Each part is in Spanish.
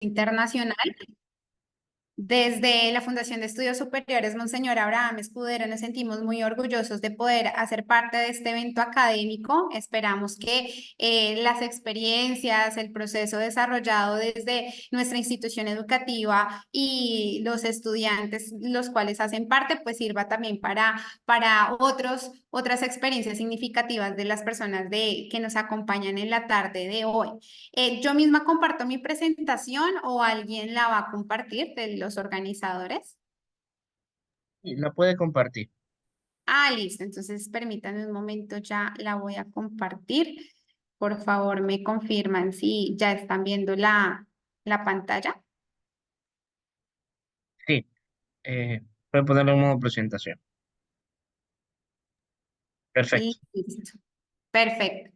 internacional. Desde la Fundación de Estudios Superiores Monseñor Abraham Escudero nos sentimos muy orgullosos de poder hacer parte de este evento académico. Esperamos que las experiencias, el proceso desarrollado desde nuestra institución educativa y los estudiantes, los cuales hacen parte, pues sirva también para otras experiencias significativas de las personas que nos acompañan en la tarde de hoy. Yo misma comparto mi presentación o alguien la va a compartir de los organizadores. Y la puede compartir. Ah, listo. Entonces, permítanme un momento, ya la voy a compartir. Por favor, me confirman si ya están viendo la pantalla. Sí, puede ponerlo en modo presentación. Perfecto. Listo. Perfecto.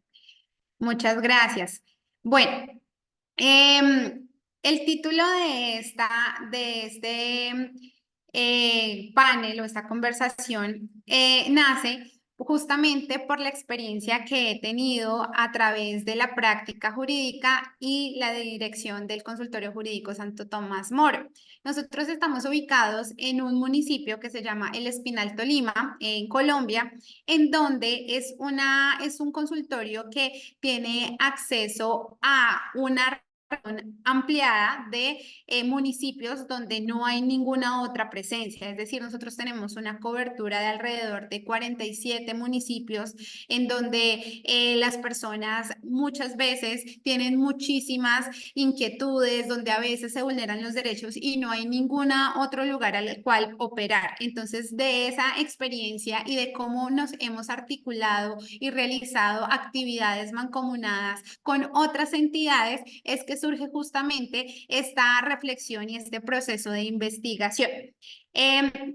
Muchas gracias. Bueno, el título de este panel o esta conversación nace justamente por la experiencia que he tenido a través de la práctica jurídica y la dirección del Consultorio Jurídico Santo Tomás Moro. Nosotros estamos ubicados en un municipio que se llama El Espinal, Tolima, en Colombia, en donde es un consultorio que tiene acceso a una región ampliada de municipios donde no hay ninguna otra presencia. Es decir, nosotros tenemos una cobertura de alrededor de 47 municipios en donde las personas muchas veces tienen muchísimas inquietudes, donde a veces se vulneran los derechos y no hay ningún otro lugar al cual operar. Entonces, de esa experiencia y de cómo nos hemos articulado y realizado actividades mancomunadas con otras entidades, es que surge justamente esta reflexión y este proceso de investigación.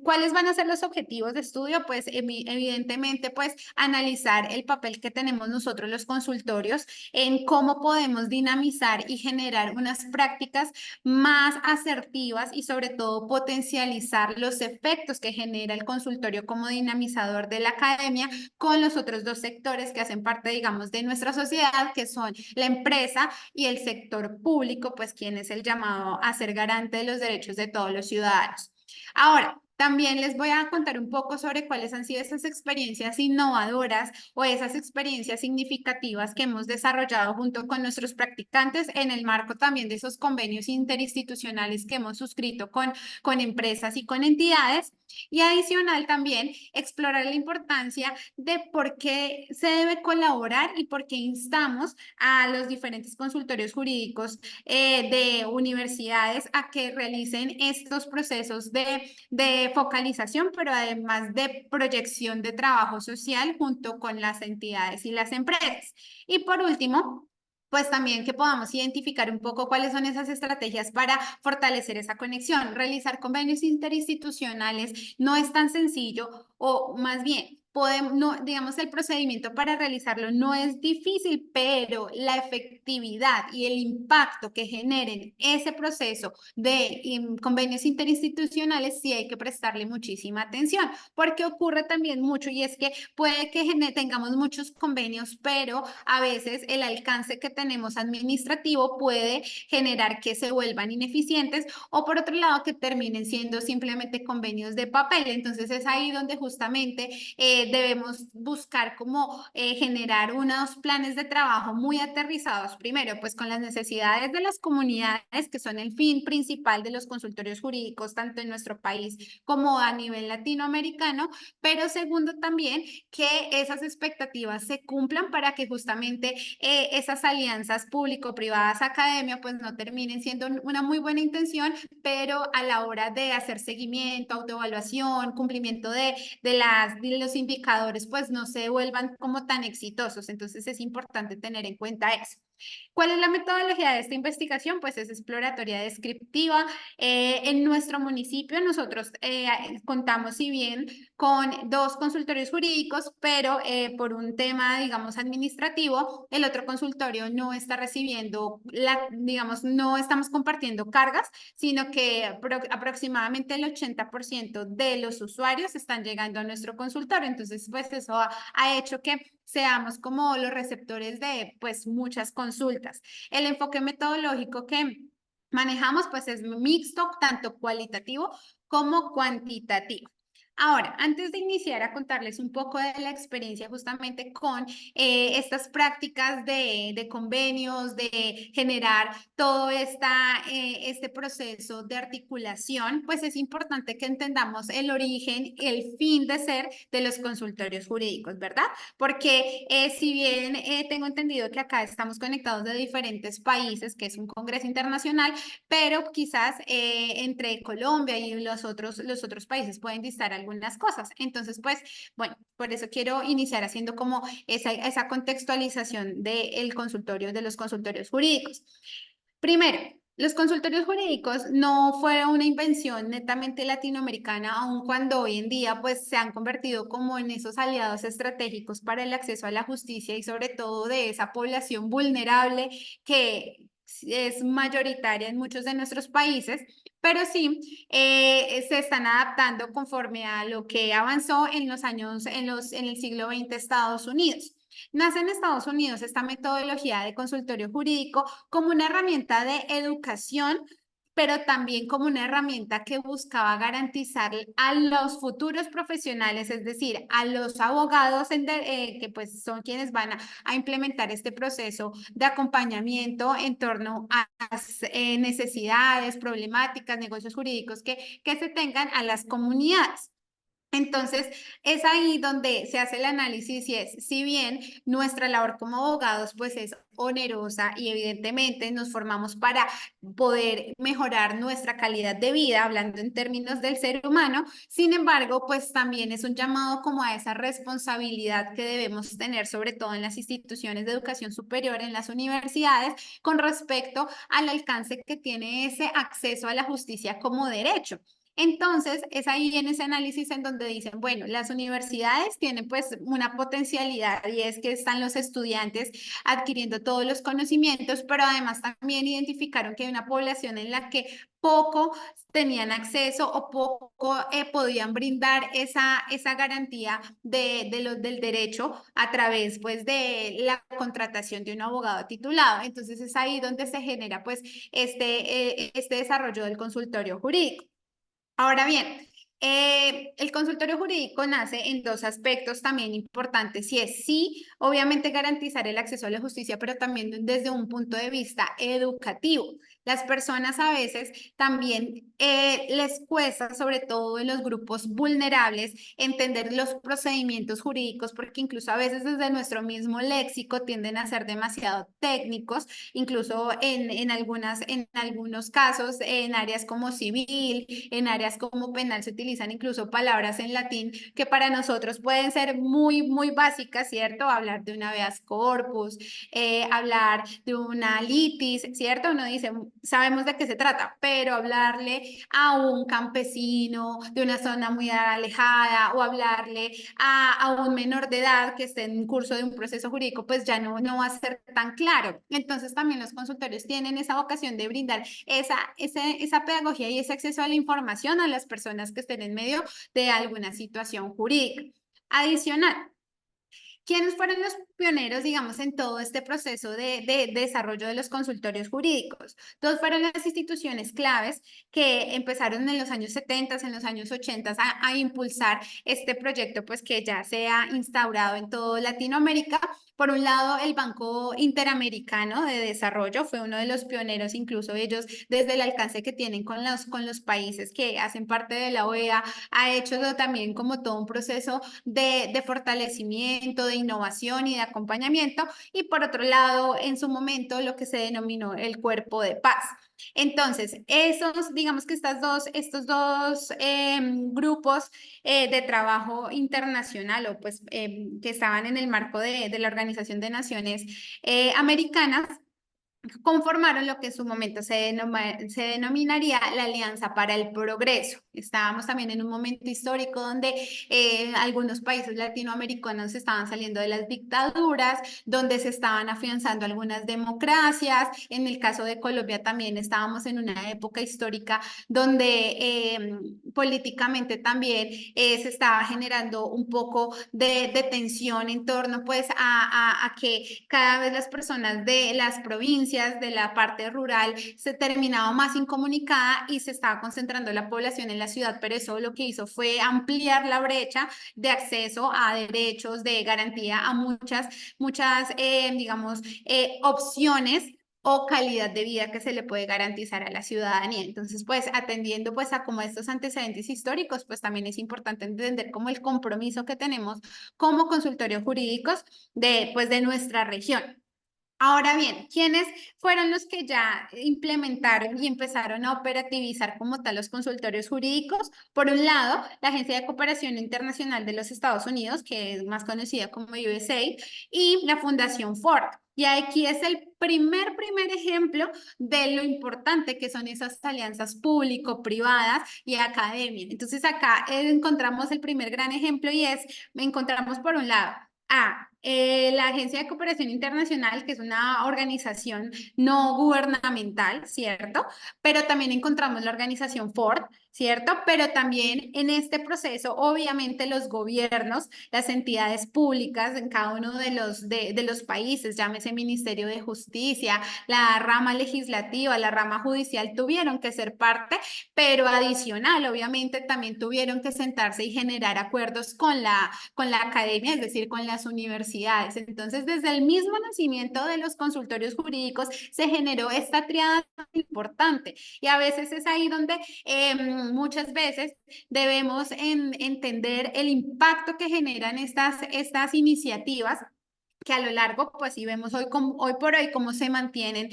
¿Cuáles van a ser los objetivos de estudio? Pues evidentemente, pues analizar el papel que tenemos nosotros los consultorios en cómo podemos dinamizar y generar unas prácticas más asertivas y sobre todo potencializar los efectos que genera el consultorio como dinamizador de la academia con los otros dos sectores que hacen parte, digamos, de nuestra sociedad, que son la empresa y el sector público, pues quien es el llamado a ser garante de los derechos de todos los ciudadanos. Ahora, también les voy a contar un poco sobre cuáles han sido esas experiencias innovadoras o esas experiencias significativas que hemos desarrollado junto con nuestros practicantes en el marco también de esos convenios interinstitucionales que hemos suscrito con empresas y con entidades. Y adicional también explorar la importancia de por qué se debe colaborar y por qué instamos a los diferentes consultorios jurídicos de universidades a que realicen estos procesos de focalización, pero además de proyección de trabajo social junto con las entidades y las empresas. Y por último, pues también que podamos identificar un poco cuáles son esas estrategias para fortalecer esa conexión. Realizar convenios interinstitucionales no es tan sencillo, o más bien, podemos, no, digamos, el procedimiento para realizarlo no es difícil, pero la efectividad y el impacto que generen ese proceso de convenios interinstitucionales sí hay que prestarle muchísima atención, porque ocurre también mucho y es que puede que tengamos muchos convenios, pero a veces el alcance que tenemos administrativo puede generar que se vuelvan ineficientes o por otro lado que terminen siendo simplemente convenios de papel. Entonces es ahí donde justamente debemos buscar cómo generar unos planes de trabajo muy aterrizados, primero pues con las necesidades de las comunidades, que son el fin principal de los consultorios jurídicos, tanto en nuestro país como a nivel latinoamericano, pero segundo también que esas expectativas se cumplan para que justamente esas alianzas público-privadas academia pues no terminen siendo una muy buena intención, pero a la hora de hacer seguimiento, autoevaluación, cumplimiento de los indicadores, pues no se vuelvan como tan exitosos. Entonces es importante tener en cuenta eso. ¿Cuál es la metodología de esta investigación? Pues es exploratoria descriptiva. En nuestro municipio nosotros contamos, si bien, con dos consultorios jurídicos, pero por un tema, digamos, administrativo, el otro consultorio no está recibiendo, digamos, no estamos compartiendo cargas, sino que aproximadamente el 80% de los usuarios están llegando a nuestro consultorio. Entonces, pues eso ha hecho que seamos como los receptores de pues muchas consultas. El enfoque metodológico que manejamos pues es mixto, tanto cualitativo como cuantitativo. Ahora, antes de iniciar a contarles un poco de la experiencia justamente con estas prácticas de convenios, de generar todo este proceso de articulación, pues es importante que entendamos el origen, el fin de ser de los consultorios jurídicos, ¿verdad? Porque si bien tengo entendido que acá estamos conectados de diferentes países, que es un congreso internacional, pero quizás entre Colombia y los otros países pueden distar algunas cosas. Entonces, pues, bueno, por eso quiero iniciar haciendo como esa contextualización del consultorio, de los consultorios jurídicos. Primero, los consultorios jurídicos no fueron una invención netamente latinoamericana, aun cuando hoy en día pues se han convertido como en esos aliados estratégicos para el acceso a la justicia y sobre todo de esa población vulnerable que es mayoritaria en muchos de nuestros países, pero sí se están adaptando conforme a lo que avanzó en los años, en el siglo XX Estados Unidos. Nace en Estados Unidos esta metodología de consultorio jurídico como una herramienta de educación, pero también como una herramienta que buscaba garantizar a los futuros profesionales, es decir, a los abogados que pues son quienes van a implementar este proceso de acompañamiento en torno a las necesidades, problemáticas, negocios jurídicos que se tengan a las comunidades. Entonces, es ahí donde se hace el análisis y es, si bien nuestra labor como abogados pues es onerosa y evidentemente nos formamos para poder mejorar nuestra calidad de vida, hablando en términos del ser humano, sin embargo, pues también es un llamado como a esa responsabilidad que debemos tener, sobre todo en las instituciones de educación superior, en las universidades, con respecto al alcance que tiene ese acceso a la justicia como derecho. Entonces, es ahí en ese análisis en donde dicen, bueno, las universidades tienen pues una potencialidad y es que están los estudiantes adquiriendo todos los conocimientos, pero además también identificaron que hay una población en la que poco tenían acceso o poco podían brindar esa garantía del derecho a través pues de la contratación de un abogado titulado. Entonces es ahí donde se genera pues este desarrollo del consultorio jurídico. Ahora bien, el consultorio jurídico nace en dos aspectos también importantes, y es sí, obviamente garantizar el acceso a la justicia, pero también desde un punto de vista educativo. Las personas a veces también les cuesta, sobre todo en los grupos vulnerables, entender los procedimientos jurídicos, porque incluso a veces desde nuestro mismo léxico tienden a ser demasiado técnicos, incluso en algunos casos, en áreas como civil, en áreas como penal, se utilizan incluso palabras en latín que para nosotros pueden ser muy básicas, ¿cierto? Hablar de una habeas corpus, hablar de una litis, ¿cierto? Uno dice, sabemos de qué se trata, pero hablarle a un campesino de una zona muy alejada o hablarle a un menor de edad que esté en curso de un proceso jurídico, pues ya no va a ser tan claro. Entonces también los consultorios tienen esa vocación de brindar esa pedagogía y ese acceso a la información a las personas que estén en medio de alguna situación jurídica. Adicional, ¿quiénes fueron los pioneros, digamos, en todo este proceso de desarrollo de los consultorios jurídicos? Dos fueron las instituciones claves que empezaron en los años 70, en los años 80 a impulsar este proyecto, pues que ya se ha instaurado en toda Latinoamérica. Por un lado, el Banco Interamericano de Desarrollo fue uno de los pioneros, incluso ellos, desde el alcance que tienen con los países que hacen parte de la OEA, ha hecho también como todo un proceso de fortalecimiento, de innovación y de acompañamiento. Y por otro lado, en su momento, lo que se denominó el cuerpo de paz. Entonces, digamos que estos dos grupos de trabajo internacional o pues que estaban en el marco de la Organización de Naciones Americanas, conformaron lo que en su momento se denominaría la Alianza para el Progreso. Estábamos también en un momento histórico donde algunos países latinoamericanos estaban saliendo de las dictaduras, donde se estaban afianzando algunas democracias. En el caso de Colombia también estábamos en una época histórica donde políticamente también se estaba generando un poco de tensión en torno pues a que cada vez las personas de las provincias provincias, de la parte rural, se terminaba más incomunicada y se estaba concentrando la población en la ciudad, pero eso lo que hizo fue ampliar la brecha de acceso a derechos, de garantía a muchas, digamos, opciones o calidad de vida que se le puede garantizar a la ciudadanía. Entonces, pues atendiendo pues a como estos antecedentes históricos, pues también es importante entender como el compromiso que tenemos como consultorios jurídicos de nuestra región. Ahora bien, ¿quiénes fueron los que ya implementaron y empezaron a operativizar como tal los consultorios jurídicos? Por un lado, la Agencia de Cooperación Internacional de los Estados Unidos, que es más conocida como USAID, y la Fundación Ford. Y aquí es el primer ejemplo de lo importante que son esas alianzas público-privadas y academia. Entonces acá encontramos el primer gran ejemplo y encontramos por un lado la Agencia de Cooperación Internacional, que es una organización no gubernamental, ¿cierto? Pero también encontramos la organización Ford, ¿cierto? Pero también en este proceso, obviamente, los gobiernos, las entidades públicas en cada uno de los países, llámese Ministerio de Justicia, la rama legislativa, la rama judicial, tuvieron que ser parte, pero adicional, obviamente, también tuvieron que sentarse y generar acuerdos con la academia, es decir, con las universidades. Entonces, desde el mismo nacimiento de los consultorios jurídicos se generó esta triada importante y a veces es ahí donde muchas veces debemos entender el impacto que generan estas iniciativas que a lo largo, pues sí vemos hoy por hoy cómo se mantienen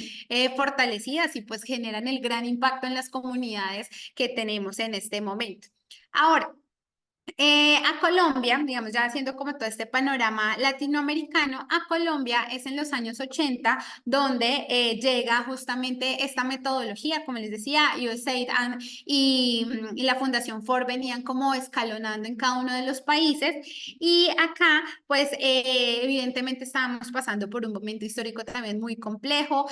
fortalecidas y pues generan el gran impacto en las comunidades que tenemos en este momento. Ahora, a Colombia, digamos, ya haciendo como todo este panorama latinoamericano, a Colombia es en los años 80 donde llega justamente esta metodología, como les decía, USAID y la Fundación Ford venían como escalonando en cada uno de los países y acá, pues evidentemente estábamos pasando por un momento histórico también muy complejo,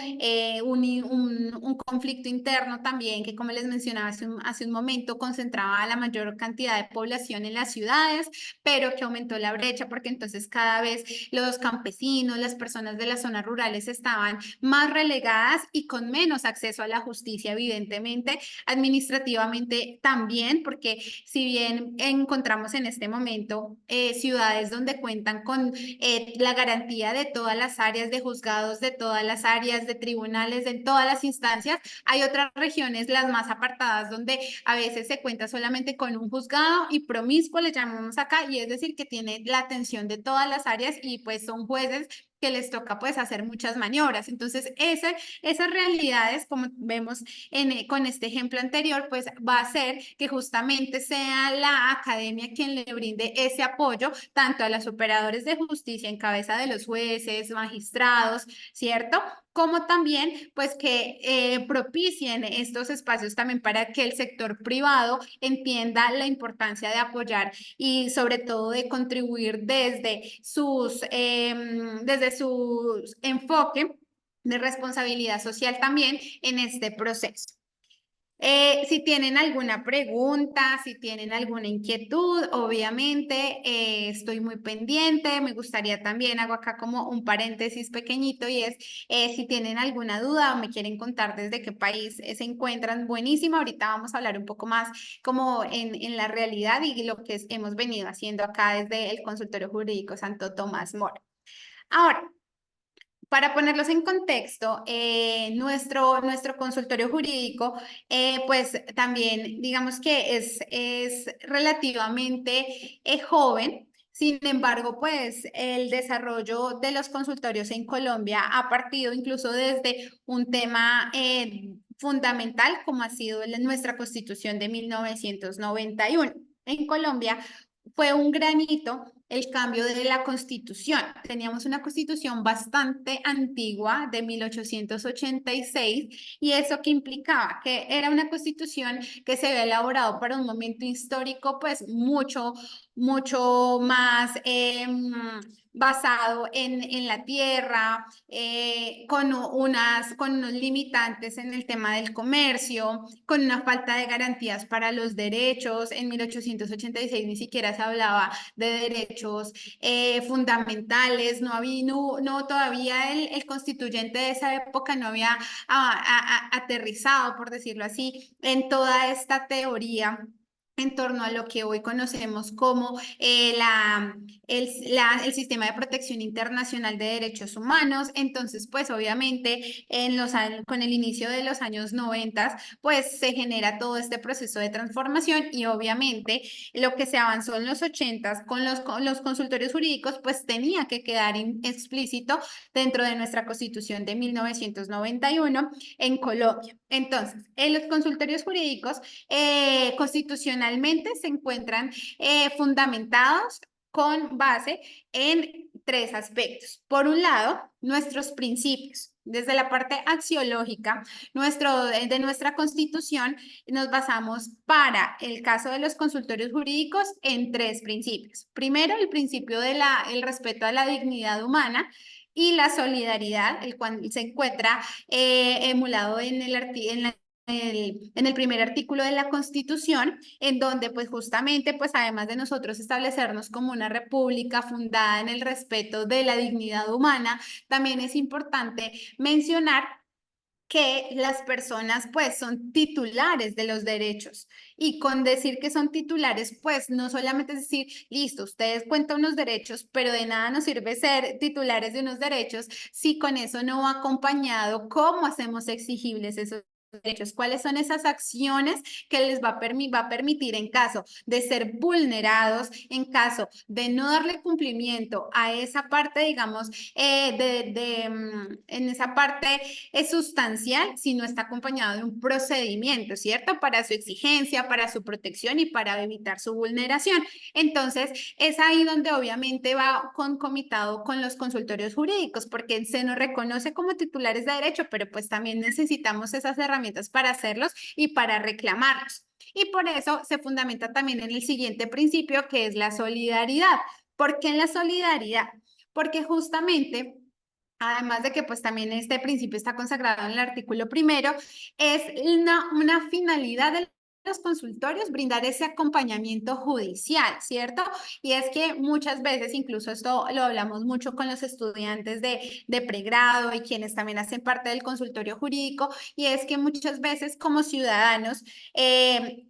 un conflicto interno también que, como les mencionaba hace un momento, concentraba a la mayor cantidad de población en las ciudades, pero que aumentó la brecha porque entonces cada vez los campesinos, las personas de las zonas rurales estaban más relegadas y con menos acceso a la justicia, evidentemente, administrativamente también, porque si bien encontramos en este momento ciudades donde cuentan con la garantía de todas las áreas de juzgados, de todas las áreas de tribunales, en todas las instancias, hay otras regiones, las más apartadas, donde a veces se cuenta solamente con un juzgado y promiscuo le llamamos acá, y es decir, que tiene la atención de todas las áreas y pues son jueces que les toca pues hacer muchas maniobras. Entonces, esas realidades, como vemos con este ejemplo anterior, pues va a ser que justamente sea la academia quien le brinde ese apoyo tanto a los operadores de justicia en cabeza de los jueces, magistrados, ¿cierto? Como también pues que propicien estos espacios también para que el sector privado entienda la importancia de apoyar y sobre todo de contribuir desde su enfoque de responsabilidad social también en este proceso. Si tienen alguna pregunta, si tienen alguna inquietud, obviamente estoy muy pendiente. Me gustaría también, hago acá como un paréntesis pequeñito y es, si tienen alguna duda o me quieren contar desde qué país se encuentran, buenísimo. Ahorita vamos a hablar un poco más como en la realidad y lo que hemos venido haciendo acá desde el consultorio jurídico Santo Tomás Moro. Ahora, para ponerlos en contexto, nuestro consultorio jurídico, pues también digamos que es relativamente joven. Sin embargo, pues el desarrollo de los consultorios en Colombia ha partido incluso desde un tema fundamental como ha sido nuestra Constitución de 1991. En Colombia fue un granito el cambio de la constitución. Teníamos una constitución bastante antigua de 1886 y eso que implicaba que era una constitución que se había elaborado para un momento histórico pues mucho más basado en la tierra, con unos limitantes en el tema del comercio, con una falta de garantías para los derechos. En 1886 ni siquiera se hablaba de derechos derechos fundamentales, no había, no todavía el constituyente de esa época no había aterrizado, por decirlo así, en toda esta teoría en torno a lo que hoy conocemos como el sistema de protección internacional de derechos humanos. Entonces, pues obviamente con el inicio de los años 90, pues se genera todo este proceso de transformación y obviamente lo que se avanzó en los 80 con los consultorios jurídicos, pues tenía que quedar explícito dentro de nuestra Constitución de 1991 en Colombia. Entonces, en los consultorios jurídicos constitucionalmente se encuentran fundamentados con base en tres aspectos. Por un lado, nuestros principios. Desde la parte axiológica de nuestra Constitución, nos basamos para el caso de los consultorios jurídicos en tres principios. Primero, el principio el respeto a la dignidad humana y la solidaridad, el cual se encuentra emulado en el primer artículo de la Constitución, en donde pues justamente, pues además de nosotros establecernos como una república fundada en el respeto de la dignidad humana, también es importante mencionar que las personas pues son titulares de los derechos y con decir que son titulares pues no solamente es decir, listo, ustedes cuentan unos derechos, pero de nada nos sirve ser titulares de unos derechos si con eso no va acompañado cómo hacemos exigibles esos derechos, cuáles son esas acciones que les va a permitir en caso de ser vulnerados, en caso de no darle cumplimiento a esa parte, digamos, en esa parte es sustancial si no está acompañado de un procedimiento, ¿cierto? Para su exigencia, para su protección y para evitar su vulneración. Entonces, es ahí donde obviamente va concomitado con los consultorios jurídicos, porque se nos reconoce como titulares de derecho, pero pues también necesitamos esas herramientas para hacerlos y para reclamarlos. Y por eso se fundamenta también en el siguiente principio, que es la solidaridad. ¿Por qué en la solidaridad? Porque justamente además de que pues también este principio está consagrado en el artículo primero, es una finalidad de los consultorios brindar ese acompañamiento judicial, ¿cierto? Y es que muchas veces, incluso esto lo hablamos mucho con los estudiantes de pregrado y quienes también hacen parte del consultorio jurídico, y es que muchas veces como ciudadanos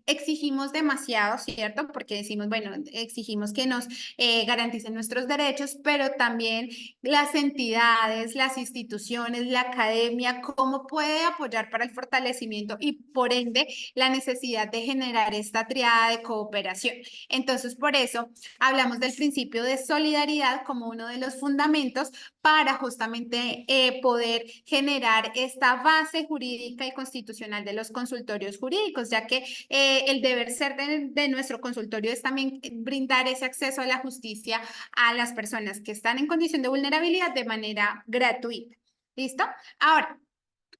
exigimos demasiado, ¿cierto? Porque decimos, bueno, exigimos que nos garanticen nuestros derechos, pero también las entidades, las instituciones, la academia, cómo puede apoyar para el fortalecimiento y por ende la necesidad de generar esta triada de cooperación. Entonces, por eso hablamos del principio de solidaridad como uno de los fundamentos para justamente poder generar esta base jurídica y constitucional de los consultorios jurídicos, ya que el deber ser de nuestro consultorio es también brindar ese acceso a la justicia a las personas que están en condición de vulnerabilidad de manera gratuita. ¿Listo? Ahora,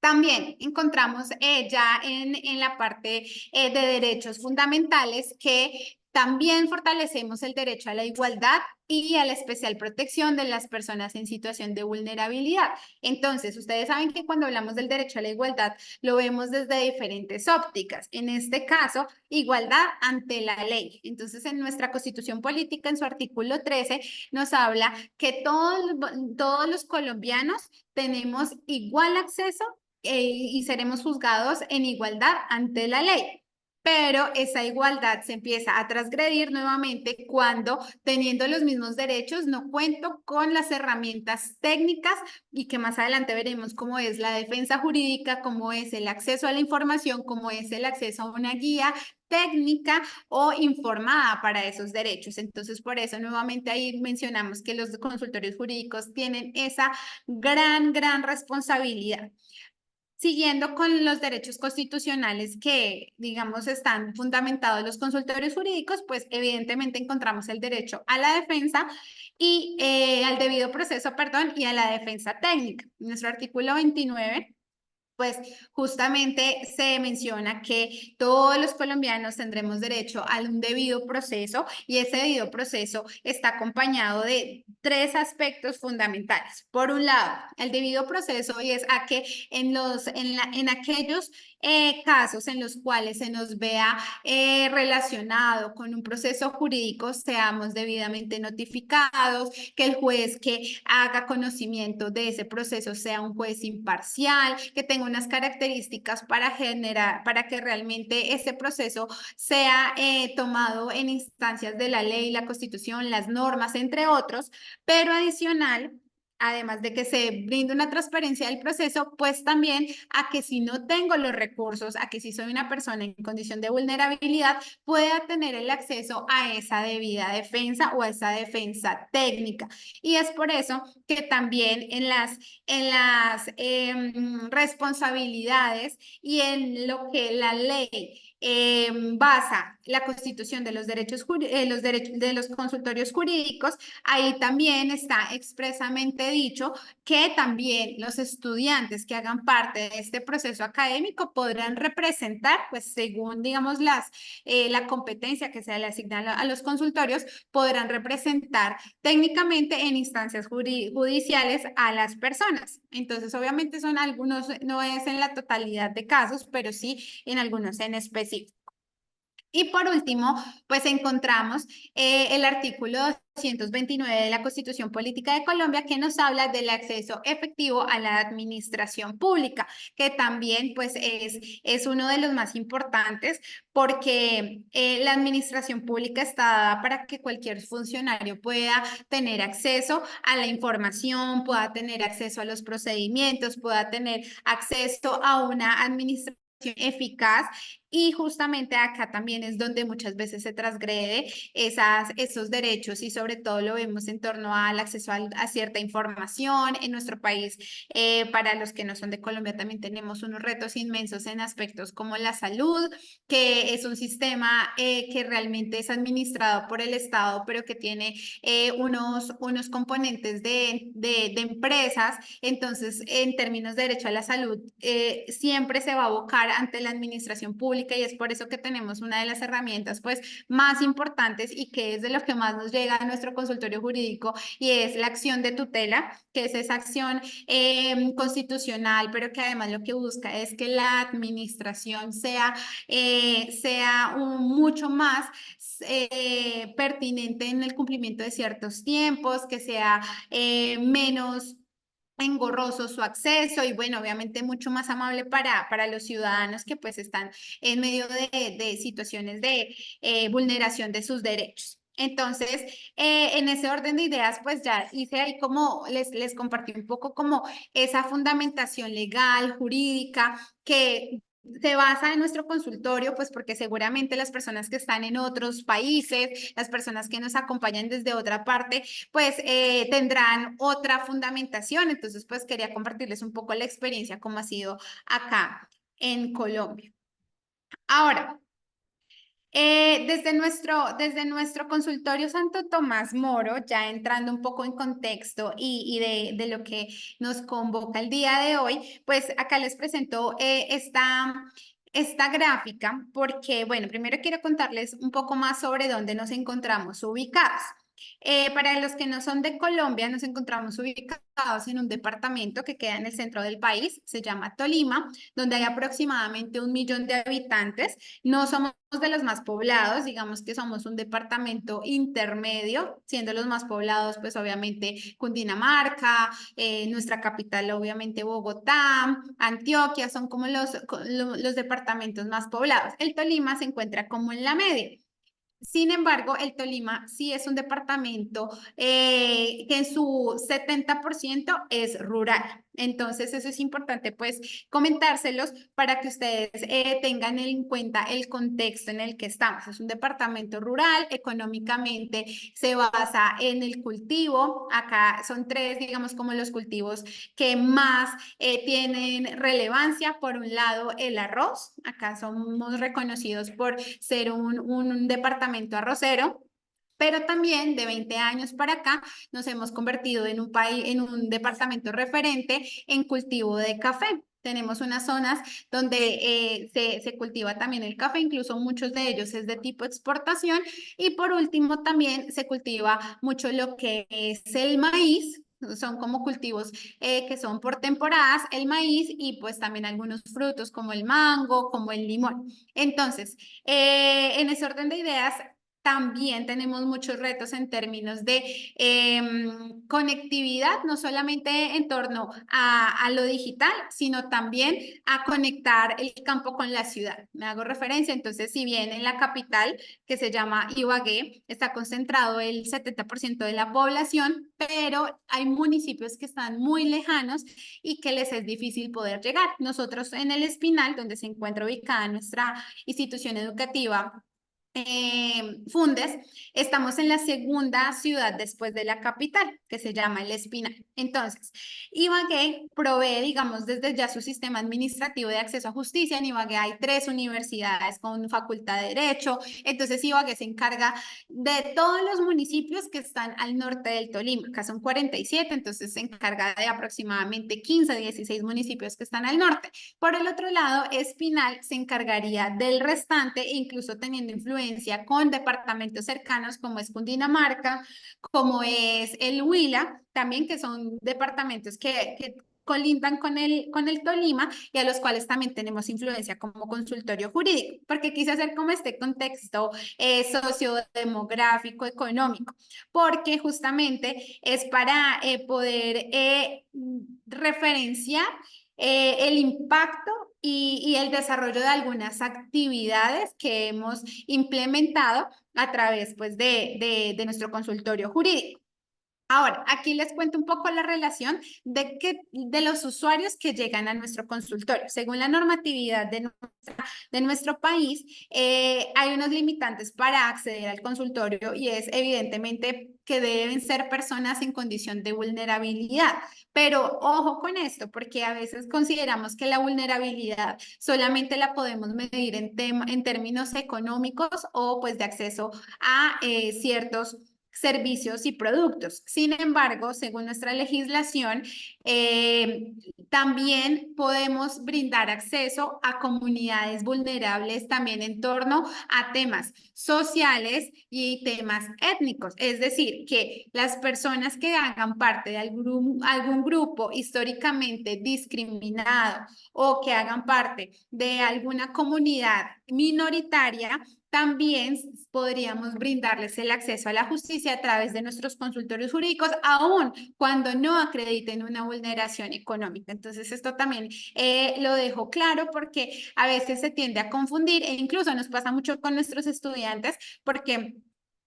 también encontramos ya en la parte de derechos fundamentales que también fortalecemos el derecho a la igualdad y a la especial protección de las personas en situación de vulnerabilidad. Entonces, ustedes saben que cuando hablamos del derecho a la igualdad, lo vemos desde diferentes ópticas. En este caso, igualdad ante la ley. Entonces, en nuestra Constitución Política, en su artículo 13, nos habla que todos los colombianos tenemos igual acceso y seremos juzgados en igualdad ante la ley. Pero esa igualdad se empieza a transgredir nuevamente cuando, teniendo los mismos derechos, no cuento con las herramientas técnicas y que más adelante veremos cómo es la defensa jurídica, cómo es el acceso a la información, cómo es el acceso a una guía técnica o informada para esos derechos. Entonces, por eso nuevamente ahí mencionamos que los consultorios jurídicos tienen esa gran responsabilidad. Siguiendo con los derechos constitucionales que, digamos, están fundamentados en los consultorios jurídicos, pues evidentemente encontramos el derecho a la defensa y al debido proceso, perdón, y a la defensa técnica. Nuestro artículo 29 pues justamente se menciona que todos los colombianos tendremos derecho a un debido proceso y ese debido proceso está acompañado de tres aspectos fundamentales. Por un lado, el debido proceso y es a que en aquellos casos en los cuales se nos vea relacionado con un proceso jurídico, seamos debidamente notificados, que el juez que haga conocimiento de ese proceso sea un juez imparcial, que tenga unas características para generar, para que realmente ese proceso sea tomado en instancias de la ley, la Constitución, las normas, entre otros, pero adicional. Además de que se brinde una transparencia del proceso, pues también a que si no tengo los recursos, a que si soy una persona en condición de vulnerabilidad, pueda tener el acceso a esa debida defensa o a esa defensa técnica. Y es por eso que también responsabilidades y en lo que la ley basa la constitución de los derechos, de los consultorios jurídicos, ahí también está expresamente dicho que también los estudiantes que hagan parte de este proceso académico podrán representar, pues según, digamos, la competencia que se le asigna a los consultorios, podrán representar técnicamente en instancias judiciales a las personas. Entonces, obviamente son algunos, no es en la totalidad de casos, pero sí en algunos en específico. Y por último, pues encontramos el artículo 229 de la Constitución Política de Colombia que nos habla del acceso efectivo a la administración pública, que también pues es uno de los más importantes porque la administración pública está dada para que cualquier funcionario pueda tener acceso a la información, pueda tener acceso a los procedimientos, pueda tener acceso a una administración eficaz y justamente acá también es donde muchas veces se transgrede esos derechos y sobre todo lo vemos en torno al acceso a cierta información. En nuestro país, para los que no son de Colombia, también tenemos unos retos inmensos en aspectos como la salud, que es un sistema que realmente es administrado por el Estado, pero que tiene unos componentes de empresas. Entonces, en términos de derecho a la salud, siempre se va a abocar ante la administración pública y es por eso que tenemos una de las herramientas pues más importantes y que es de lo que más nos llega a nuestro consultorio jurídico y es la acción de tutela, que es esa acción constitucional, pero que además lo que busca es que la administración sea mucho más pertinente en el cumplimiento de ciertos tiempos, que sea menos engorroso su acceso y bueno, obviamente mucho más amable para los ciudadanos que pues están en medio de situaciones de vulneración de sus derechos. Entonces, en ese orden de ideas, pues ya hice ahí como les compartí un poco como esa fundamentación legal, jurídica, que se basa en nuestro consultorio, pues porque seguramente las personas que están en otros países, las personas que nos acompañan desde otra parte, pues tendrán otra fundamentación. Entonces, pues quería compartirles un poco la experiencia como ha sido acá en Colombia. Ahora, desde nuestro consultorio Santo Tomás Moro, ya entrando un poco en contexto y de lo que nos convoca el día de hoy, pues acá les presento esta gráfica porque, bueno, primero quiero contarles un poco más sobre dónde nos encontramos ubicados. Para los que no son de Colombia, nos encontramos ubicados en un departamento que queda en el centro del país, se llama Tolima, donde hay aproximadamente 1 millón de habitantes. No somos de los más poblados, digamos que somos un departamento intermedio, siendo los más poblados, pues obviamente Cundinamarca, nuestra capital obviamente Bogotá, Antioquia, son como los departamentos más poblados. El Tolima se encuentra como en la media. Sin embargo, el Tolima sí es un departamento que en su 70% es rural. Entonces, eso es importante, pues, comentárselos para que ustedes tengan en cuenta el contexto en el que estamos. Es un departamento rural, económicamente se basa en el cultivo. Acá son tres, digamos, como los cultivos que más tienen relevancia. Por un lado, el arroz. Acá somos reconocidos por ser un departamento arrocero. Pero también de 20 años para acá nos hemos convertido en un país, en un departamento referente en cultivo de café. Tenemos unas zonas donde se cultiva también el café, incluso muchos de ellos es de tipo exportación. Y por último, también se cultiva mucho lo que es el maíz, son como cultivos que son por temporadas, el maíz y pues también algunos frutos como el mango, como el limón. Entonces, en ese orden de ideas, también tenemos muchos retos en términos de conectividad, no solamente en torno a lo digital, sino también a conectar el campo con la ciudad. Me hago referencia, entonces, si bien en la capital, que se llama Ibagué, está concentrado el 70% de la población, pero hay municipios que están muy lejanos y que les es difícil poder llegar. Nosotros en el Espinal, donde se encuentra ubicada nuestra institución educativa, Fundes, estamos en la segunda ciudad después de la capital, que se llama El Espinal. Entonces, Ibagué provee, digamos, desde ya su sistema administrativo de acceso a justicia. En Ibagué hay 3 universidades con facultad de Derecho. Entonces, Ibagué se encarga de todos los municipios que están al norte del Tolima. Acá son 47, entonces se encarga de aproximadamente 15, 16 municipios que están al norte. Por el otro lado, Espinal se encargaría del restante, incluso teniendo influencia con departamentos cercanos como es Cundinamarca, como es el Huila, también que son departamentos que colindan con el Tolima y a los cuales también tenemos influencia como consultorio jurídico, porque quise hacer como este contexto sociodemográfico, económico, porque justamente es para poder referenciar el impacto y el desarrollo de algunas actividades que hemos implementado a través pues, de nuestro consultorio jurídico. Ahora, aquí les cuento un poco la relación de los usuarios que llegan a nuestro consultorio. Según la normatividad de nuestro país, hay unos limitantes para acceder al consultorio y es evidentemente que deben ser personas en condición de vulnerabilidad. Pero ojo con esto, porque a veces consideramos que la vulnerabilidad solamente la podemos medir en términos económicos o pues de acceso a ciertos servicios y productos. Sin embargo, según nuestra legislación, eh, también podemos brindar acceso a comunidades vulnerables también en torno a temas sociales y temas étnicos. Es decir, que las personas que hagan parte de algún grupo históricamente discriminado o que hagan parte de alguna comunidad minoritaria, también podríamos brindarles el acceso a la justicia a través de nuestros consultorios jurídicos, aun cuando no acrediten una vulneración económica. Entonces, esto también lo dejo claro porque a veces se tiende a confundir e incluso nos pasa mucho con nuestros estudiantes porque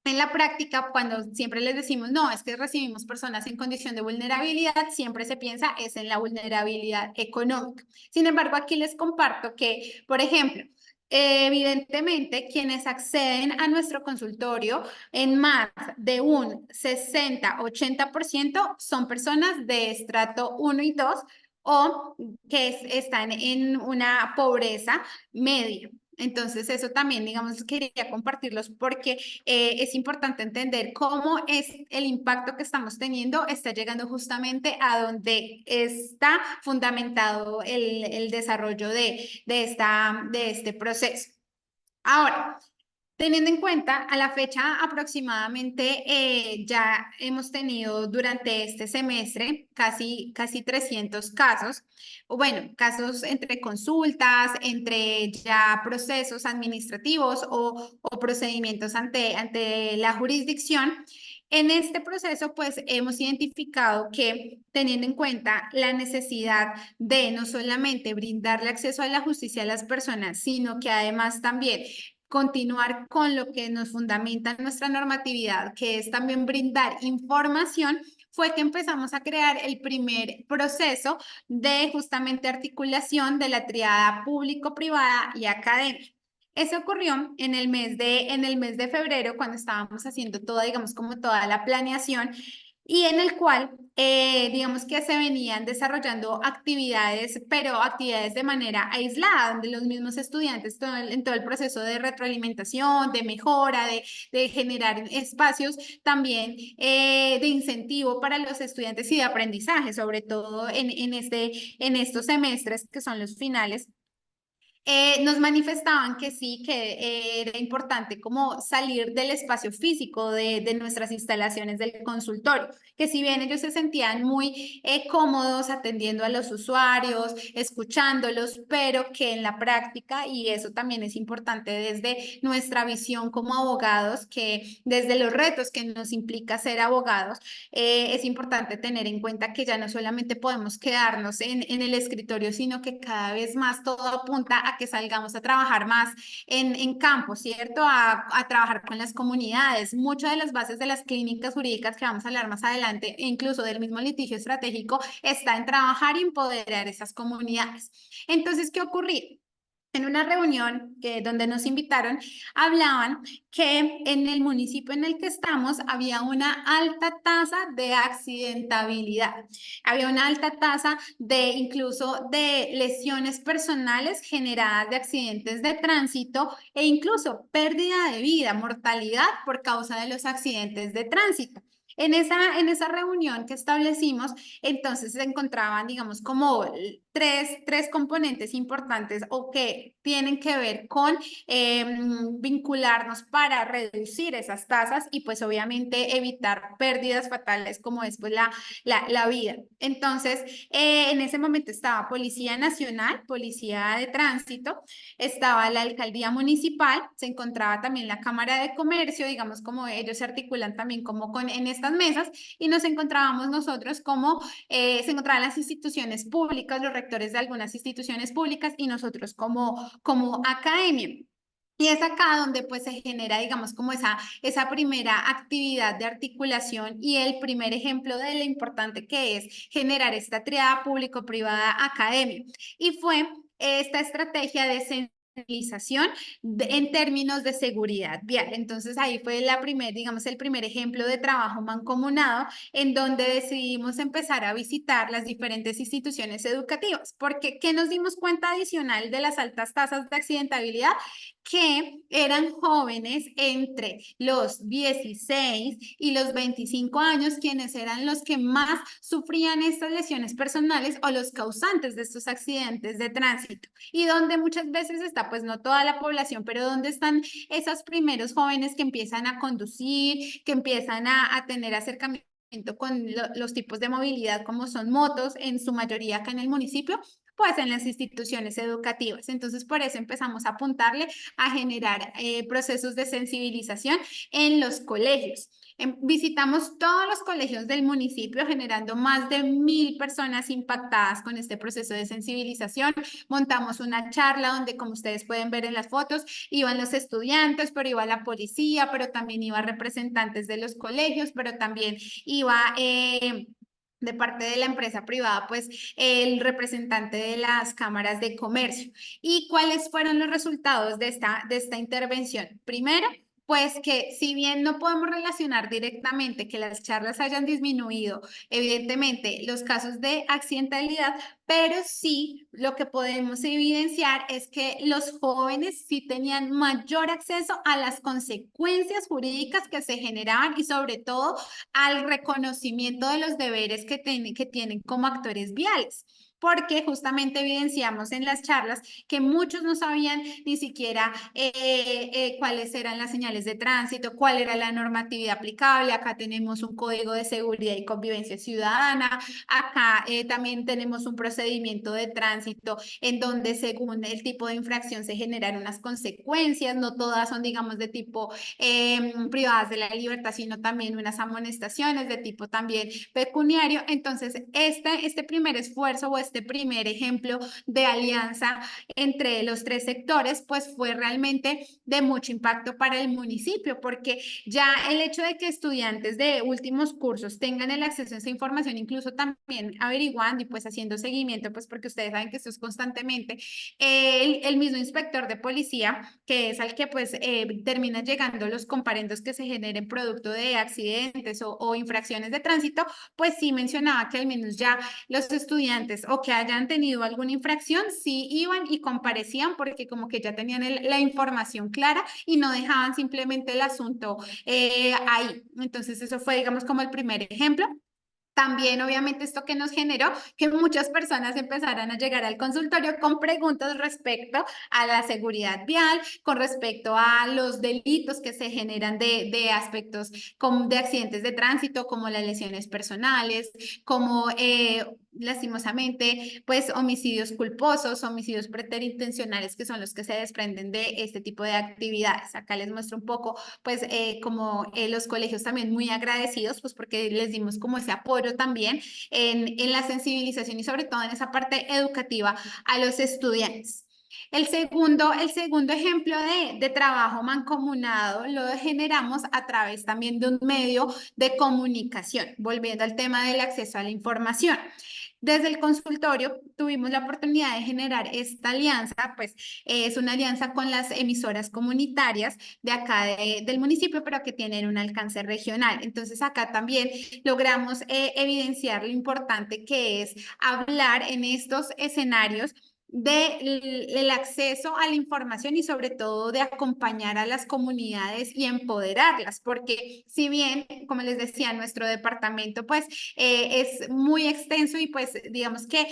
en la práctica, cuando siempre les decimos, no, es que recibimos personas en condición de vulnerabilidad, siempre se piensa es en la vulnerabilidad económica. Sin embargo, aquí les comparto que, por ejemplo, evidentemente, quienes acceden a nuestro consultorio en más de un 60-80% son personas de estrato 1 y 2 o que están en una pobreza media. Entonces, eso también, digamos, quería compartirlos porque es importante entender cómo es el impacto que estamos teniendo, está llegando justamente a donde está fundamentado el desarrollo de este proceso. Ahora, teniendo en cuenta, a la fecha aproximadamente ya hemos tenido durante este semestre casi 300 casos, o bueno, casos entre consultas, entre ya procesos administrativos o procedimientos ante la jurisdicción. En este proceso, pues hemos identificado que teniendo en cuenta la necesidad de no solamente brindarle acceso a la justicia a las personas, sino que además también continuar con lo que nos fundamenta nuestra normatividad, que es también brindar información, fue que empezamos a crear el primer proceso de justamente articulación de la triada público-privada y académica. Eso ocurrió en el mes de febrero, cuando estábamos haciendo toda, digamos, como toda la planeación y en el cual, digamos que se venían desarrollando actividades, pero actividades de manera aislada, donde los mismos estudiantes en todo el proceso de retroalimentación, de mejora, de generar espacios también de incentivo para los estudiantes y de aprendizaje, sobre todo en estos semestres que son los finales nos manifestaban que sí, que era importante como salir del espacio físico de nuestras instalaciones del consultorio, que si bien ellos se sentían muy cómodos atendiendo a los usuarios, escuchándolos, pero que en la práctica, y eso también es importante desde nuestra visión como abogados, que desde los retos que nos implica ser abogados, es importante tener en cuenta que ya no solamente podemos quedarnos en el escritorio, sino que cada vez más todo apunta a que salgamos a trabajar más en campo, ¿cierto? A trabajar con las comunidades. Muchas de las bases de las clínicas jurídicas que vamos a hablar más adelante, e incluso del mismo litigio estratégico, está en trabajar y empoderar esas comunidades. Entonces, ¿qué ocurrió? En una reunión donde nos invitaron, hablaban que en el municipio en el que estamos había una alta tasa de accidentabilidad, había una alta tasa de incluso de lesiones personales generadas de accidentes de tránsito e incluso pérdida de vida, mortalidad por causa de los accidentes de tránsito. En esa reunión que establecimos, entonces se encontraban, digamos, como tres componentes importantes o que tienen que ver con vincularnos para reducir esas tasas y pues obviamente evitar pérdidas fatales como es pues la vida. Entonces, en ese momento estaba Policía Nacional, Policía de Tránsito, estaba la Alcaldía Municipal, se encontraba también la Cámara de Comercio, digamos como ellos se articulan también como en estas mesas y nos encontrábamos nosotros como se encontraban las instituciones públicas, los rectores de algunas instituciones públicas y nosotros como academia. Y es acá donde pues se genera, digamos, como esa primera actividad de articulación y el primer ejemplo de lo importante que es generar esta triada público-privada academia. Y fue esta estrategia de sensibilización en términos de seguridad vial. Entonces ahí fue digamos, el primer ejemplo de trabajo mancomunado en donde decidimos empezar a visitar las diferentes instituciones educativas, porque ¿qué nos dimos cuenta adicional de las altas tasas de accidentabilidad? Que eran jóvenes entre los 16 y los 25 años quienes eran los que más sufrían estas lesiones personales o los causantes de estos accidentes de tránsito y donde muchas veces está pues no toda la población, pero donde están esos primeros jóvenes que empiezan a conducir, que empiezan a tener acercamiento con los tipos de movilidad como son motos, en su mayoría acá en el municipio, pues en las instituciones educativas. Entonces, por eso empezamos a apuntarle a generar procesos de sensibilización en los colegios. Visitamos todos los colegios del municipio, generando más de 1.000 personas impactadas con este proceso de sensibilización. Montamos una charla donde, como ustedes pueden ver en las fotos, iban los estudiantes, pero iba la policía, pero también iba representantes de los colegios, pero también iba de parte de la empresa privada, pues el representante de las cámaras de comercio. ¿Y cuáles fueron los resultados de esta intervención? Primero, pues que si bien no podemos relacionar directamente que las charlas hayan disminuido, evidentemente, los casos de accidentalidad, pero sí lo que podemos evidenciar es que los jóvenes sí tenían mayor acceso a las consecuencias jurídicas que se generaban y sobre todo al reconocimiento de los deberes que tienen como actores viales, porque justamente evidenciamos en las charlas que muchos no sabían ni siquiera cuáles eran las señales de tránsito, cuál era la normatividad aplicable. Acá tenemos un código de seguridad y convivencia ciudadana, acá también tenemos un procedimiento de tránsito en donde según el tipo de infracción se generan unas consecuencias, no todas son, digamos, de tipo privadas de la libertad, sino también unas amonestaciones de tipo también pecuniario. Entonces, este primer esfuerzo o este primer ejemplo de alianza entre los tres sectores, pues fue realmente de mucho impacto para el municipio, porque ya el hecho de que estudiantes de últimos cursos tengan el acceso a esa información, incluso también averiguando y pues haciendo seguimiento, pues porque ustedes saben que esto es constantemente, el mismo inspector de policía, que es al que pues terminan llegando los comparendos que se generen producto de accidentes o infracciones de tránsito, pues sí mencionaba que al menos ya los estudiantes o que hayan tenido alguna infracción, sí iban y comparecían porque como que ya tenían la información clara y no dejaban simplemente el asunto ahí. Entonces eso fue, digamos, como el primer ejemplo. También, obviamente, esto que nos generó que muchas personas empezaran a llegar al consultorio con preguntas respecto a la seguridad vial, con respecto a los delitos que se generan de aspectos como de accidentes de tránsito, como las lesiones personales, como lastimosamente, pues homicidios culposos, homicidios preterintencionales, que son los que se desprenden de este tipo de actividades. Acá les muestro un poco pues como los colegios también muy agradecidos, pues porque les dimos como ese apoyo también en la sensibilización y sobre todo en esa parte educativa a los estudiantes. El segundo ejemplo de trabajo mancomunado lo generamos a través también de un medio de comunicación, volviendo al tema del acceso a la información. Desde el consultorio tuvimos la oportunidad de generar esta alianza, pues es una alianza con las emisoras comunitarias de acá del municipio, pero que tienen un alcance regional. Entonces acá también logramos evidenciar lo importante que es hablar en estos escenarios del acceso a la información y sobre todo de acompañar a las comunidades y empoderarlas, porque si bien, como les decía, nuestro departamento pues es muy extenso y pues digamos que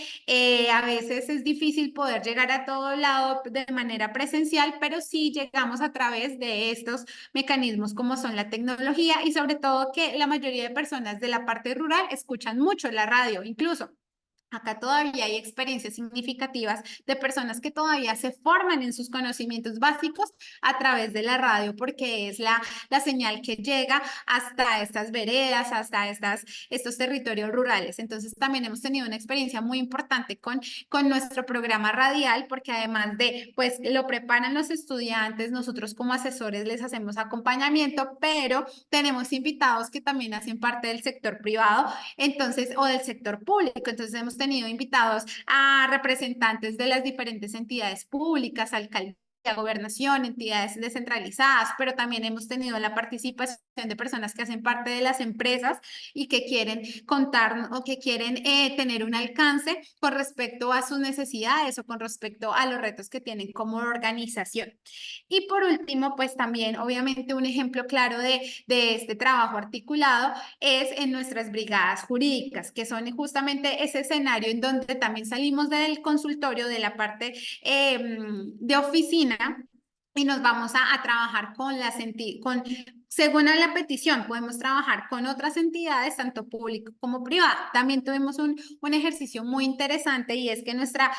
a veces es difícil poder llegar a todo lado de manera presencial, pero sí llegamos a través de estos mecanismos como son la tecnología y sobre todo que la mayoría de personas de la parte rural escuchan mucho la radio, incluso. Acá todavía hay experiencias significativas de personas que todavía se forman en sus conocimientos básicos a través de la radio, porque es la señal que llega hasta estas veredas, hasta estos territorios rurales. Entonces también hemos tenido una experiencia muy importante con nuestro programa radial, porque además de, pues lo preparan los estudiantes, nosotros como asesores les hacemos acompañamiento, pero tenemos invitados que también hacen parte del sector privado entonces, o del sector público. Entonces, hemos tenido invitados a representantes de las diferentes entidades públicas, alcaldías, gobernación, entidades descentralizadas, pero también hemos tenido la participación de personas que hacen parte de las empresas y que quieren contar o que quieren tener un alcance con respecto a sus necesidades o con respecto a los retos que tienen como organización. Y por último, pues también, obviamente, un ejemplo claro de este trabajo articulado es en nuestras brigadas jurídicas, que son justamente ese escenario en donde también salimos del consultorio, de la parte de oficina y nos vamos a trabajar con según a la petición, podemos trabajar con otras entidades, tanto público como privado. También tuvimos un ejercicio muy interesante y es que nuestra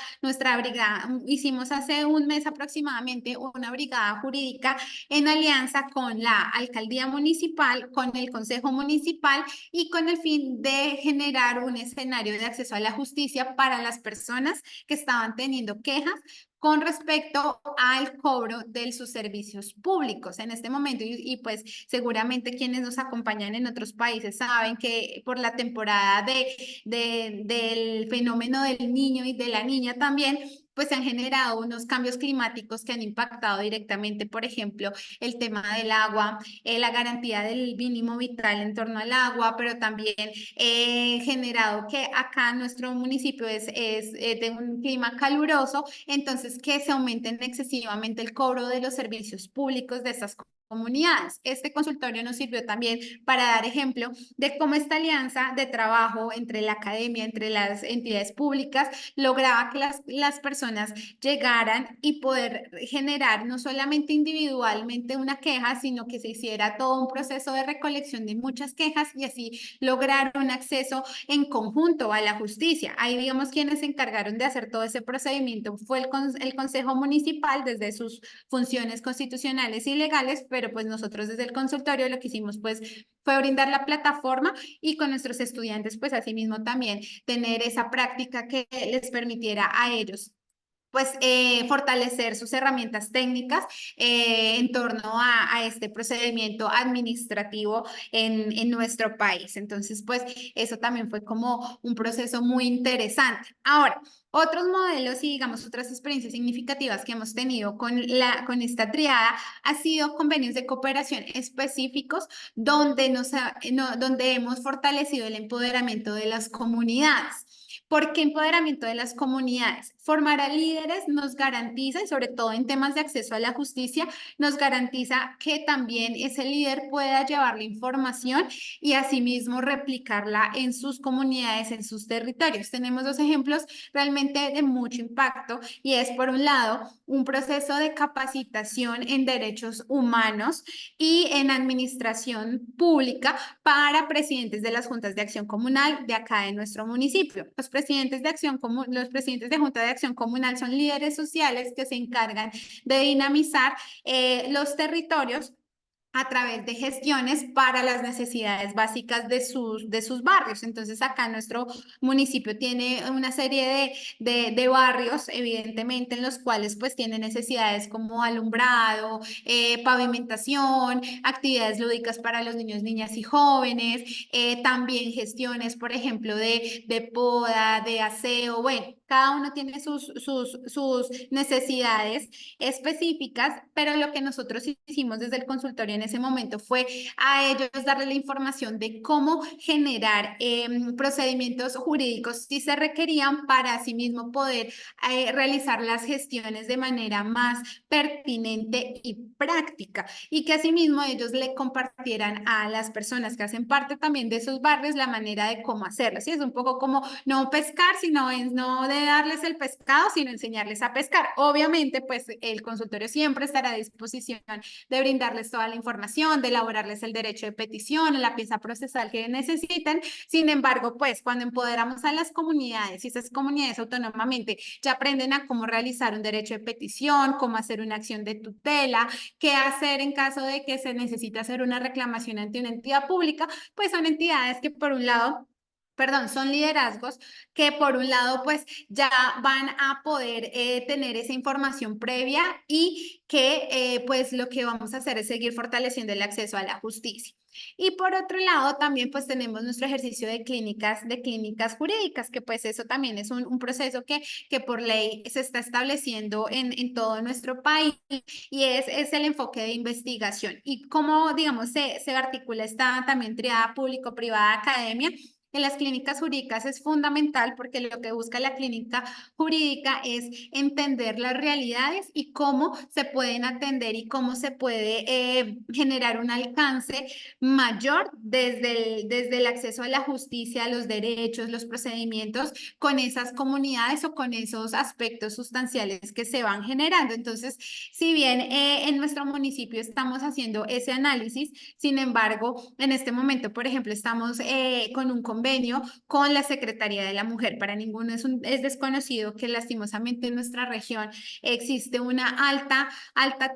brigada, hicimos hace un mes aproximadamente una brigada jurídica en alianza con la alcaldía municipal, con el consejo municipal y con el fin de generar un escenario de acceso a la justicia para las personas que estaban teniendo quejas con respecto al cobro de sus servicios públicos en este momento pues seguramente quienes nos acompañan en otros países saben que por la temporada del fenómeno del niño y de la niña también pues se han generado unos cambios climáticos que han impactado directamente, por ejemplo, el tema del agua, la garantía del mínimo vital en torno al agua, pero también generado que acá nuestro municipio es de un clima caluroso, entonces que se aumenten excesivamente el cobro de los servicios públicos de estas comunidades. Este consultorio nos sirvió también para dar ejemplo de cómo esta alianza de trabajo entre la academia, entre las entidades públicas, lograba que las personas llegaran y poder generar no solamente individualmente una queja, sino que se hiciera todo un proceso de recolección de muchas quejas y así lograr un acceso en conjunto a la justicia. Ahí, digamos, quienes se encargaron de hacer todo ese procedimiento fue el Consejo Municipal desde sus funciones constitucionales y legales, pero pues nosotros desde el consultorio lo que hicimos pues fue brindar la plataforma y con nuestros estudiantes pues asimismo también tener esa práctica que les permitiera a ellos pues fortalecer sus herramientas técnicas en torno a este procedimiento administrativo en nuestro país. Entonces, pues eso también fue como un proceso muy interesante. Ahora, otros modelos y digamos otras experiencias significativas que hemos tenido con esta triada ha sido convenios de cooperación específicos donde, donde hemos fortalecido el empoderamiento de las comunidades. ¿Por qué empoderamiento de las comunidades? Formar a líderes nos garantiza, y sobre todo en temas de acceso a la justicia, nos garantiza que también ese líder pueda llevar la información y asimismo replicarla en sus comunidades, en sus territorios. Tenemos dos ejemplos realmente de mucho impacto y es, por un lado, un proceso de capacitación en derechos humanos y en administración pública para presidentes de las juntas de acción comunal de acá de nuestro municipio. Los presidentes de junta de acción comunal son líderes sociales que se encargan de dinamizar los territorios a través de gestiones para las necesidades básicas de sus barrios. Entonces, acá nuestro municipio tiene una serie de barrios, evidentemente, en los cuales pues tiene necesidades como alumbrado, pavimentación, actividades lúdicas para los niños, niñas y jóvenes, también gestiones, por ejemplo, de poda, de aseo, bueno, cada uno tiene sus necesidades específicas, pero lo que nosotros hicimos desde el consultorio en ese momento fue a ellos darle la información de cómo generar procedimientos jurídicos si se requerían para asimismo poder realizar las gestiones de manera más pertinente y práctica y que asimismo ellos le compartieran a las personas que hacen parte también de esos barrios la manera de cómo hacerlo. ¿Sí? Es un poco como no pescar, sino es no de darles el pescado, sino enseñarles a pescar. Obviamente, pues el consultorio siempre estará a disposición de brindarles toda la información, de elaborarles el derecho de petición, la pieza procesal que necesiten. Sin embargo, pues cuando empoderamos a las comunidades y esas comunidades autónomamente ya aprenden a cómo realizar un derecho de petición, cómo hacer una acción de tutela, qué hacer en caso de que se necesite hacer una reclamación ante una entidad pública, pues son entidades que por un lado son liderazgos que por un lado pues ya van a poder tener esa información previa y que pues lo que vamos a hacer es seguir fortaleciendo el acceso a la justicia. Y por otro lado también pues tenemos nuestro ejercicio de clínicas jurídicas, que pues eso también es un proceso que por ley se está estableciendo en todo nuestro país y es el enfoque de investigación. Y cómo digamos se articula esta también triada público-privada academia. En las clínicas jurídicas es fundamental porque lo que busca la clínica jurídica es entender las realidades y cómo se pueden atender y cómo se puede generar un alcance mayor desde el acceso a la justicia, a los derechos, los procedimientos con esas comunidades o con esos aspectos sustanciales que se van generando. Entonces, si bien en nuestro municipio estamos haciendo ese análisis, sin embargo, en este momento, por ejemplo, estamos con un convenio con la Secretaría de la Mujer. Para ninguno es desconocido que lastimosamente en nuestra región existe una alta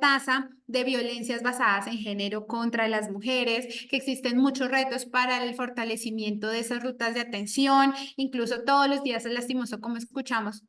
tasa de violencias basadas en género contra las mujeres, que existen muchos retos para el fortalecimiento de esas rutas de atención, incluso todos los días es lastimoso como escuchamos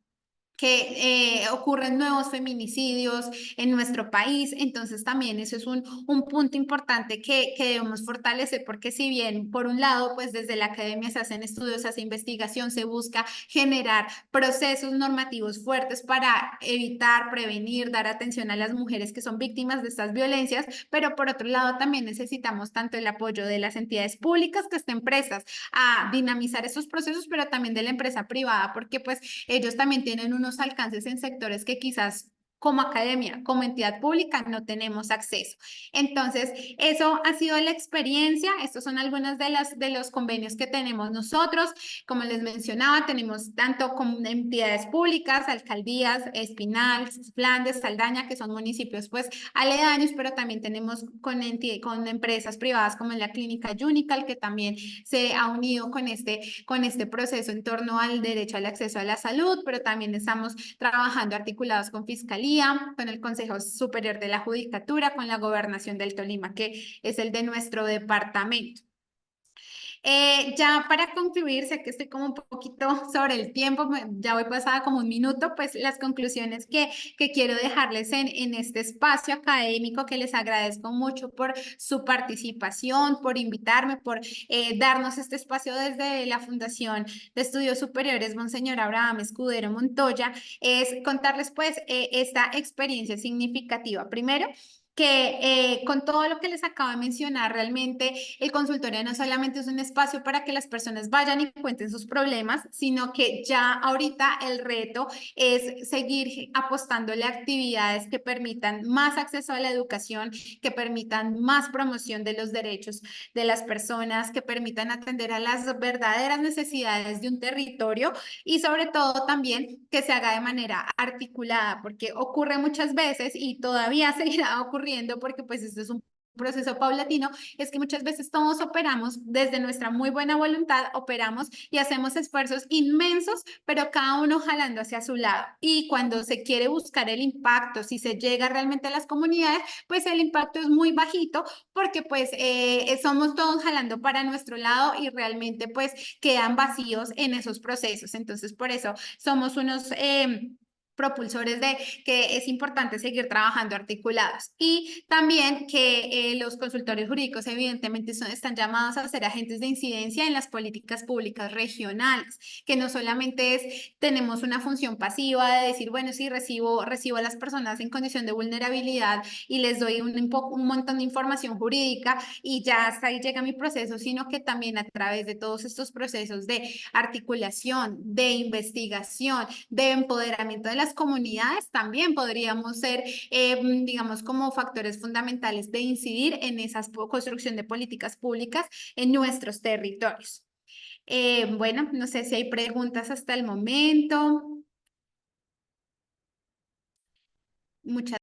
que ocurren nuevos feminicidios en nuestro país. Entonces también eso es un punto importante que debemos fortalecer porque si bien por un lado pues desde la academia se hacen estudios, se hace investigación, se busca generar procesos normativos fuertes para evitar, prevenir, dar atención a las mujeres que son víctimas de estas violencias, pero por otro lado también necesitamos tanto el apoyo de las entidades públicas que estén prestas a dinamizar esos procesos, pero también de la empresa privada, porque pues ellos también tienen unos alcances en sectores que quizás como academia, como entidad pública, no tenemos acceso. Entonces, eso ha sido la experiencia. Estos son algunos de los convenios que tenemos nosotros. Como les mencionaba, tenemos tanto con entidades públicas, alcaldías, Espinal, Flandes, Saldaña, que son municipios pues aledaños, pero también tenemos con empresas privadas como en la clínica Unical, que también se ha unido con este proceso en torno al derecho al acceso a la salud, pero también estamos trabajando articulados con Fiscalía, con el Consejo Superior de la Judicatura, con la Gobernación del Tolima, que es el de nuestro departamento. Ya para concluir, sé que estoy como un poquito sobre el tiempo, ya voy pasada como un minuto, pues las conclusiones que quiero dejarles en este espacio académico, que les agradezco mucho por su participación, por invitarme, por darnos este espacio desde la Fundación de Estudios Superiores Monseñor Abraham Escudero Montoya, es contarles pues esta experiencia significativa. Primero, que con todo lo que les acabo de mencionar, realmente el consultorio no solamente es un espacio para que las personas vayan y cuenten sus problemas, sino que ya ahorita el reto es seguir apostándole a actividades que permitan más acceso a la educación, que permitan más promoción de los derechos de las personas, que permitan atender a las verdaderas necesidades de un territorio y sobre todo también que se haga de manera articulada, porque ocurre muchas veces y todavía seguirá ocurriendo porque pues esto es un proceso paulatino, es que muchas veces todos operamos desde nuestra muy buena voluntad, operamos y hacemos esfuerzos inmensos, pero cada uno jalando hacia su lado. Y cuando se quiere buscar el impacto, si se llega realmente a las comunidades, pues el impacto es muy bajito porque pues somos todos jalando para nuestro lado y realmente pues quedan vacíos en esos procesos. Entonces, por eso somos unos propulsores de que es importante seguir trabajando articulados y también que los consultorios jurídicos evidentemente están llamados a ser agentes de incidencia en las políticas públicas regionales, que no solamente tenemos una función pasiva de decir, bueno, sí, recibo a las personas en condición de vulnerabilidad y les doy un montón de información jurídica y ya hasta ahí llega mi proceso, sino que también a través de todos estos procesos de articulación, de investigación, de empoderamiento de las comunidades, también podríamos ser, digamos, como factores fundamentales de incidir en esa construcción de políticas públicas en nuestros territorios. Bueno, no sé si hay preguntas hasta el momento. Muchas